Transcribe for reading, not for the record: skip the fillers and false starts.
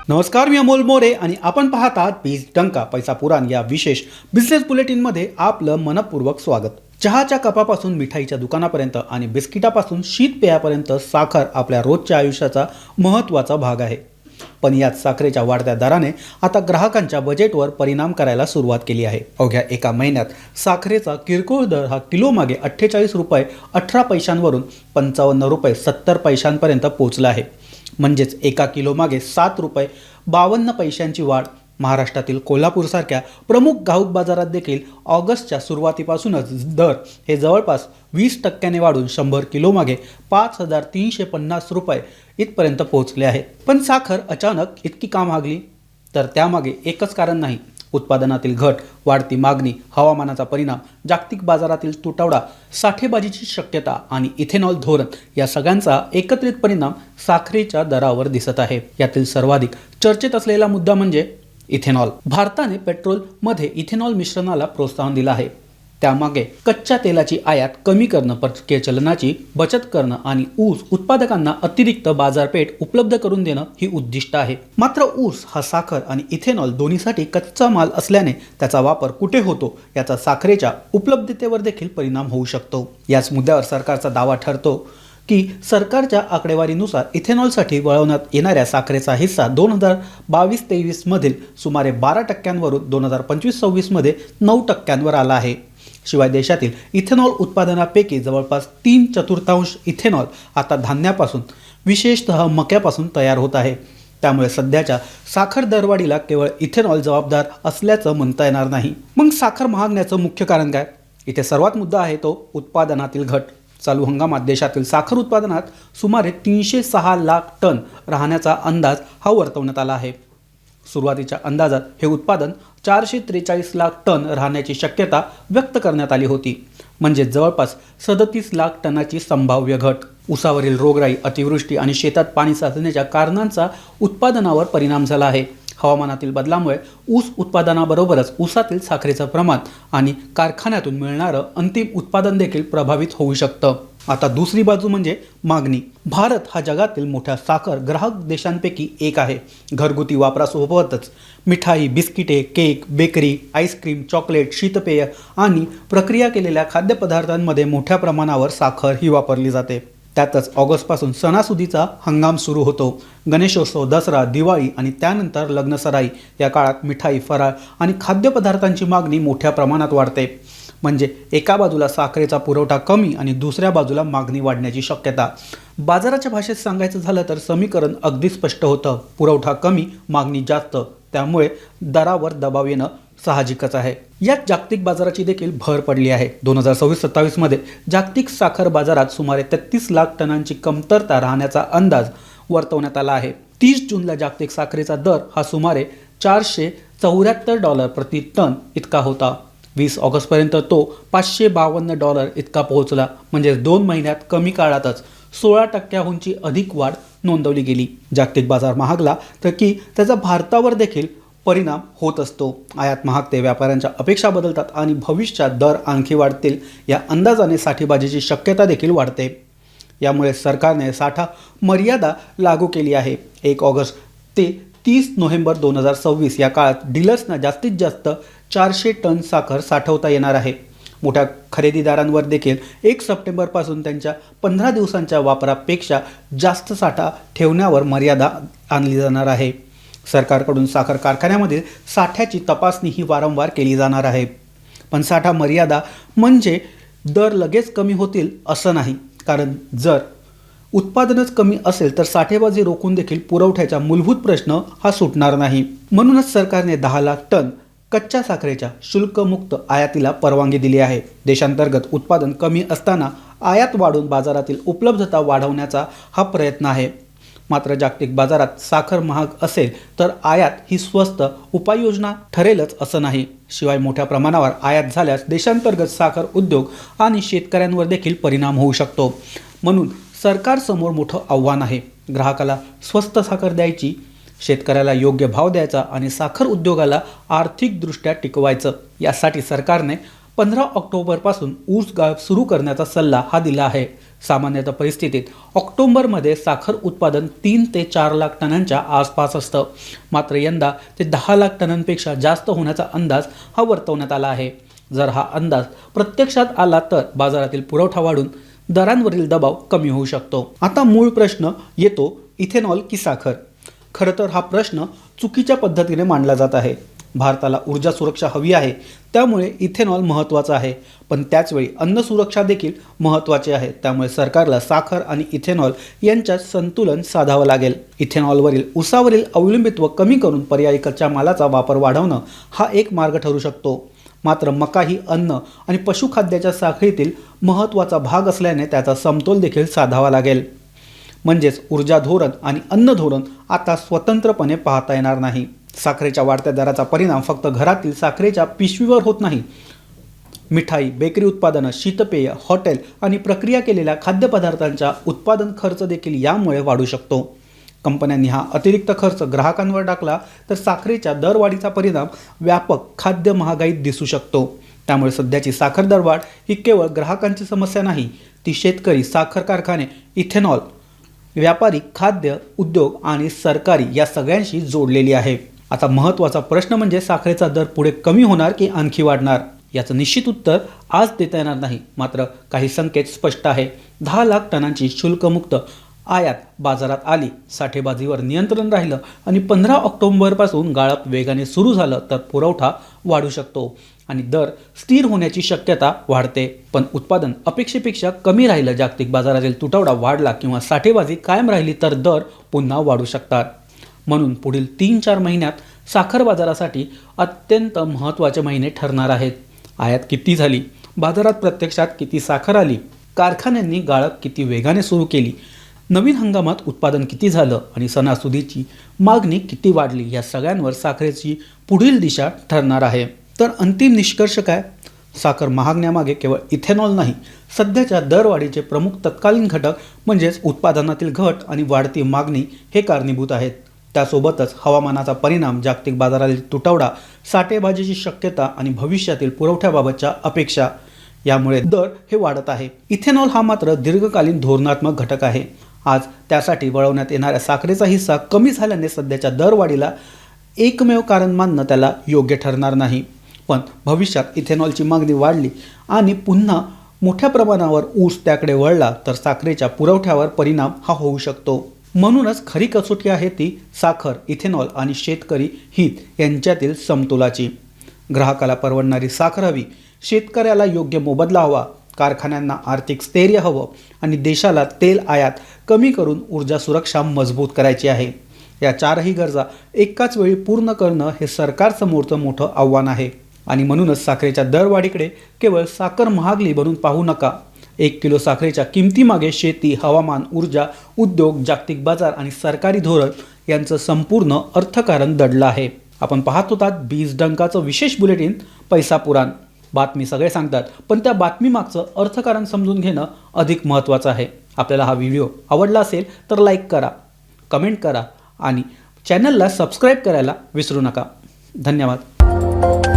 नमस्कार, मी अमोल मोरे आणि आपण पाहत आहात बीज डंका पैसा पुराण या विशेष बिझनेस बुलेटिनमध्ये आपलं मनपूर्वक स्वागत. चहाच्या कपापासून मिठाईच्या दुकानापर्यंत आणि बिस्किटापासून शीत पेयापर्यंत साखर आपल्या रोजच्या आयुष्याचा महत्त्वाचा भाग आहे. पण यात साखरेच्या वाढत्या दराने आता ग्राहकांच्या बजेटवर परिणाम करायला सुरुवात केली आहे. अवघ्या एका महिन्यात साखरेचा किरकोळ दर हा किलोमागे 48 रुपये 18 पैशांवरून 55 रुपये 70 पैशांपर्यंत पोहोचला आहे. म्हणजेच एका किलोमागे 7 रुपये 52 पैशांची वाढ. महाराष्ट्रातील कोल्हापूरसारख्या प्रमुख घाऊक बाजारात देखील ऑगस्टच्या सुरुवातीपासूनच दर हे जवळपास 20% वाढून 100 किलोमागे 5350 रुपये इथपर्यंत पोहोचले आहे. पण साखर अचानक इतकी का महागली? तर त्यामागे एकच कारण नाही. उत्पादनातील घट, वाढती मागणी, हवामानाचा परिणाम, जागतिक बाजारातील तुटवडा, साठेबाजीची शक्यता आणि इथेनॉल धोरण या सगळ्यांचा एकत्रित परिणाम साखरेच्या दरावर दिसत आहे. यातील सर्वाधिक चर्चेत असलेला मुद्दा म्हणजे इथेनॉल. भारताने पेट्रोलमध्ये इथेनॉल मिश्रणाला प्रोत्साहन दिलं आहे. त्यामागे कच्च्या तेलाची आयात कमी करणं, परकीय चलनाची बचत करणं आणि ऊस उत्पादकांना अतिरिक्त बाजारपेठ उपलब्ध करून देणं ही उद्दिष्ट आहे. मात्र ऊस हा साखर आणि इथेनॉल दोन्हीसाठी कच्चा माल असल्याने त्याचा वापर कुठे होतो याचा साखरेच्या उपलब्धतेवर देखील परिणाम होऊ शकतो. याच मुद्द्यावर सरकारचा दावा ठरतो की सरकारच्या आकडेवारीनुसार इथेनॉलसाठी वळवण्यात येणाऱ्या साखरेचा हिस्सा 2022-23 मधील सुमारे 12%वरून 2025-26 मध्ये 9%वर आला आहे. शिवाय देशातील इथेनॉल उत्पादनापैकी जवळपास 3/4 इथेनॉल आता धान्यापासून, विशेषतः मक्यापासून तयार होत आहे. त्यामुळे सध्याच्या साखर दरवाढीला केवळ इथेनॉल जबाबदार असल्याचं म्हणता येणार नाही. मग साखर महागण्याचं मुख्य कारण काय? इथे सर्वात मुद्दा आहे तो उत्पादनातील घट. चालू हंगामात देशातील साखर उत्पादनात सुमारे 306 लाख टन राहण्याचा अंदाज हा वर्तवण्यात आला आहे. सुरुवातीच्या अंदाजात हे उत्पादन 443 लाख टन राहण्याची शक्यता व्यक्त करण्यात आली होती. म्हणजे जवळपास 37 लाख टनाची संभाव्य घट. ऊसावरील रोगराई, अतिवृष्टी आणि शेतात पाणी साचण्याच्या कारणांचा उत्पादनावर परिणाम झाला आहे. हवामानातील बदलामुळे ऊस उत्पादनाबरोबरच ऊसातील साखरेचं प्रमाण आणि कारखान्यातून मिळणारं अंतिम उत्पादन देखील प्रभावित होऊ शकतं. आता दुसरी बाजू म्हणजे मागणी. भारत हा जगातील मोठ्या साखर ग्राहक देशांपैकी एक आहे. घरगुती वापरासोबतच मिठाई, बिस्किटे, केक, बेकरी, आईस्क्रीम, चॉकलेट, शीतपेय आणि प्रक्रिया केलेल्या खाद्यपदार्थांमध्ये मोठ्या प्रमाणावर साखर ही वापरली जाते. त्यातच ऑगस्टपासून सणासुदीचा हंगाम सुरू होतो. गणेशोत्सव, दसरा, दिवाळी आणि त्यानंतर लग्नसराई या काळात मिठाई, फराळ आणि खाद्यपदार्थांची मागणी मोठ्या प्रमाणात वाढते. म्हणजे एका बाजूला साखरेचा पुरवठा कमी आणि दुसऱ्या बाजूला मागणी वाढण्याची शक्यता. बाजाराच्या भाषेत सांगायचं झालं तर समीकरण अगदी स्पष्ट होतं. पुरवठा कमी, मागणी जास्त. त्यामुळे दरावर दबाव येणं साहजिकच आहे. यात जागतिक बाजाराची देखील भर पडली आहे. 2026-27 मध्ये जागतिक साखर बाजारात सुमारे 33 लाख टनांची कमतरता राहण्याचा अंदाज वर्तवण्यात आला आहे. 30 जूनला जागतिक साखरेचा दर हा सुमारे $474 प्रति टन इतका होता. 20 ऑगस्टपर्यंत तो $552 इतका पोहोचला. म्हणजे 2 महिन्यात कमी काळातच 16%हूनची अधिक वाढ नोंदवली गेली. जागतिक बाजार महागला तर की त्याचा भारतावर देखील परिणाम होत असतो. आयात महागते, व्यापाऱ्यांच्या अपेक्षा बदलतात आणि भविष्यात दर आणखी वाढतील या अंदाजाने साठेबाजीची शक्यता देखील वाढते. यामुळे सरकारने साठा मर्यादा लागू केली आहे. 1 ऑगस्ट ते 30 नोव्हेंबर 2026 या काळात डीलर्सना जास्तीत जास्त 400 टन साखर साठवता येणार आहे. मोठ्या खरेदीदारांवर देखील 1 सप्टेंबरपासून त्यांच्या 15 दिवसांच्या वापरापेक्षा जास्त साठा ठेवण्यावर मर्यादा आणली जाणार आहे. सरकारकडून साखर कारखान्यामधील साठ्याची तपासणी ही वारंवार केली जाणार आहे. पण साठा मर्यादा म्हणजे दर लगेच कमी होतील असं नाही. कारण जर उत्पादनच कमी असेल तर साठेबाजी रोखून देखील पुरवठ्याचा मूलभूत प्रश्न हा सुटणार नाही. म्हणूनच सरकारने 10 लाख टन कच्च्या साखरेच्या शुल्कमुक्त आयातीला परवानगी दिली आहे. देशांतर्गत उत्पादन कमी असताना आयात वाढून बाजारातील उपलब्धता वाढवण्याचा हा प्रयत्न आहे. मात्र जागतिक बाजारात साखर महाग असेल तर आयात ही स्वस्त उपाययोजना ठरेलच असं नाही. शिवाय मोठ्या प्रमाणावर आयात झाल्यास देशांतर्गत साखर उद्योग आणि शेतकऱ्यांवर देखील परिणाम होऊ शकतो. म्हणून सरकारसमोर मोठं आव्हान आहे. ग्राहकाला स्वस्त साखर द्यायची, शेतकऱ्याला योग्य भाव द्यायचा आणि साखर उद्योगाला आर्थिकदृष्ट्या टिकवायचं. यासाठी सरकारने 15 ऑक्टोबरपासून ऊस गाळप सुरू करण्याचा सल्ला हा दिला आहे. सामान्यतः परिस्थितीत ऑक्टोबरमध्ये साखर उत्पादन 3 ते 4 लाख टनांच्या आसपास असतं. मात्र यंदा ते 10 लाख टनांपेक्षा जास्त होण्याचा अंदाज हा वर्तवण्यात आला आहे. जर हा अंदाज प्रत्यक्षात आला तर बाजारातील पुरवठा वाढून दरांवरील दबाव कमी होऊ शकतो. आता मूळ प्रश्न येतो, इथेनॉल की साखर? खरं तर हा प्रश्न चुकीच्या पद्धतीने मांडला जात आहे. भारताला ऊर्जा सुरक्षा हवी आहे, त्यामुळे इथेनॉल महत्त्वाचं आहे. पण त्याचवेळी अन्न सुरक्षा देखील महत्त्वाची आहे. त्यामुळे सरकारला साखर आणि इथेनॉल यांच्यात संतुलन साधावं लागेल. इथेनॉलवरील ऊसावरील अवलंबित्व कमी करून पर्यायी कच्च्या मालाचा वापर वाढवणं हा एक मार्ग ठरू शकतो. मात्र मका ही अन्न आणि पशुखाद्याच्या साखळीतील महत्त्वाचा भाग असल्याने त्याचा समतोल देखील साधावा लागेल. म्हणजेच ऊर्जा धोरण आणि अन्न धोरण आता स्वतंत्रपणे पाहता येणार नाही. साखरेच्या वाढत्या दराचा परिणाम फक्त घरातील साखरेच्या पिशवीवर होत नाही. मिठाई, बेकरी उत्पादनं, शीतपेय, हॉटेल आणि प्रक्रिया केलेल्या खाद्यपदार्थांचा उत्पादन खर्च देखील यामुळे वाढू शकतो. कंपन्यांनी हा अतिरिक्त खर्च ग्राहकांवर टाकला तर साखरेच्या दरवाढीचा परिणाम व्यापक खाद्य महागाईत दिसू शकतो. त्यामुळे सध्याची साखर दरवाढ ही केवळ ग्राहकांची समस्या नाही, ती शेतकरी, साखर कारखाने, इथेनॉल व्यापारी, खाद्य उद्योग आणि सरकारी या सगळ्यांशी जोडलेली आहे. आता महत्त्वाचा प्रश्न म्हणजे साखरेचा दर पुढे कमी होणार की आणखी वाढणार? याचं निश्चित उत्तर आज देता येणार नाही. मात्र काही संकेत स्पष्ट आहे. 10 लाख टनांची शुल्कमुक्त आयात बाजारात आली, साठेबाजीवर नियंत्रण राहिलं आणि 15 ऑक्टोबरपासून गाळप वेगाने सुरू झालं तर पुरवठा वाढू शकतो आणि दर स्थिर होण्याची शक्यता वाढते. पण उत्पादन अपेक्षेपेक्षा कमी राहिलं, जागतिक बाजारातील तुटवडा वाढला किंवा साठेबाजी कायम राहिली तर दर पुन्हा वाढू शकतात. म्हणून पुढील 3-4 महिन्यात साखर बाजारासाठी अत्यंत महत्त्वाचे महिने ठरणार आहेत. आयात किती झाली, बाजारात प्रत्यक्षात किती साखर आली, कारखान्यांनी गाळप किती वेगाने सुरू केली, नवीन हंगामात उत्पादन किती झालं आणि सणासुदीची मागणी किती वाढली, या सगळ्यांवर साखरेची पुढील दिशा ठरणार आहे. तर अंतिम निष्कर्ष काय? साखर महागण्यामागे केवळ इथेनॉल नाही, सध्याच्या दरवाढीचे प्रमुख तत्कालीन घटक म्हणजेच उत्पादनातील घट आणि वाढती मागणी हे कारणीभूत आहेत. त्यासोबतच हवामानाचा परिणाम, जागतिक बाजारातील तुटवडा, साठेबाजीची शक्यता आणि भविष्यातील पुरवठ्याबाबतच्या अपेक्षा यामुळे दर हे वाढत आहे. इथेनॉल हा मात्र दीर्घकालीन धोरणात्मक घटक आहे. आज त्यासाठी वळवण्यात येणाऱ्या साखरेचा हिस्सा कमी झाल्याने सध्याच्या दरवाढीला एकमेव कारण मानणं त्याला योग्य ठरणार नाही. पण भविष्यात इथेनॉलची मागणी वाढली आणि पुन्हा मोठ्या प्रमाणावर ऊस त्याकडे वळला तर साखरेच्या पुरवठ्यावर परिणाम हा होऊ शकतो. म्हणूनच खरी कसोटी आहे ती साखर, इथेनॉल आणि शेतकरी हित यांच्यातील समतोलाची. ग्राहकाला परवडणारी साखर हवी, शेतकऱ्याला योग्य मोबदला हवा, कारखान्यांना आर्थिक स्थैर्य हवं आणि देशाला तेल आयात कमी करून ऊर्जा सुरक्षा मजबूत करायची आहे. या चारही गरजा एकाच वेळी पूर्ण करणं हे सरकारसमोरचं मोठं आव्हान आहे. आणि म्हणूनच साखरेच्या दरवाढीकडे केवळ साखर महागली म्हणून पाहू नका. 1 किलो साखरेच्या किमतीमागे शेती, हवामान, ऊर्जा, उद्योग, जागतिक बाजार आणि सरकारी धोरण यांचं संपूर्ण अर्थकारण दडलं आहे. आपण पाहत होतात बीज डंकाचं विशेष बुलेटिन पैसा पुराण. बातमी सगळे सांगतात, पण त्या बातमीमागचं अर्थकारण समजून घेणं अधिक महत्त्वाचं आहे. आपल्याला हा व्हिडिओ आवडला असेल तर लाईक करा, कमेंट करा आणि चॅनलला सबस्क्राईब करायला विसरू नका. धन्यवाद.